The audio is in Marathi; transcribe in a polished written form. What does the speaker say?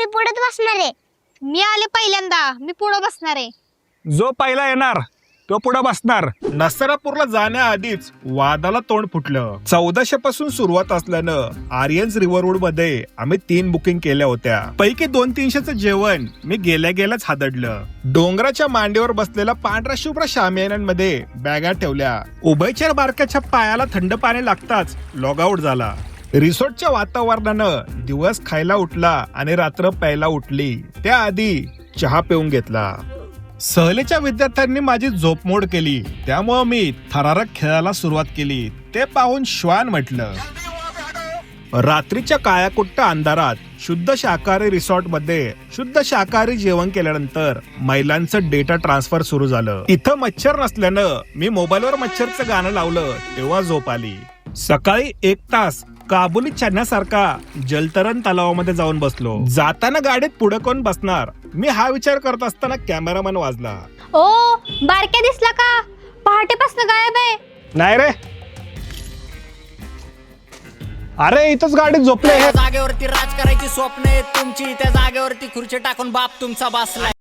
मी पुढे बसणार आहे. मी आले पहिल्यांदा, मी पुढे बसणार आहे. जो पहिला येणार तो पुढे बसणार. नसरापूरला जाण्याआधीच वादाला तोंड फुटलं. 1400 पासून सुरुवात असल्यानं आर्यन्स रिव्हर रोड मध्ये आम्ही 3 बुकिंग केल्या होत्या. पैकी 200-300चं जेवण मी गेल्या गेल्याच हादडलं. डोंगराच्या मांडीवर बसलेल्या पांढऱ्या शुभ्र शामियानांमध्ये बॅगा ठेवल्या. उभयचर बारक्याच्या पायाला थंड पाणी लागताच लॉग आउट झाला. रिसॉर्टच्या वातावरणानं दिवस खायला उठला आणि रात्र प्यायला उठली. त्याआधी चहा पिऊन घेतला. सहलीच्या विद्यार्थ्यांनी माझी झोपमोड केली, त्यामुळं मी थरारक खेळायला सुरुवात केली. ते पाहून श्वान म्हटलं. रात्रीच्या काळ्याकुट्ट अंधारात शुद्ध शाकाहारी रिसॉर्ट मध्ये शुद्ध शाकाहारी जेवण केल्यानंतर महिलांचं डेटा ट्रान्सफर सुरू झालं. इथं मच्छर नसल्यानं मी मोबाईलवर मच्छरचं गाणं लावलं तेव्हा झोप आली. सकाळी 1 तास काबुली चढण्यासारखा जलतरण तलावामध्ये जाऊन बसलो. जाताना गाडीत पुढे कोण बसणार मी हा विचार करत असताना कॅमेरामॅन वाजला. ओ बारक्या दिसला का? पहाटेपासून गायब आहे. नाही रे, अरे इथंच गाडीत झोपले. जागेवरती राज करायची स्वप्न आहेत तुमची, त्या जागेवरती खुर्ची टाकून बाप तुमचा बसलाय.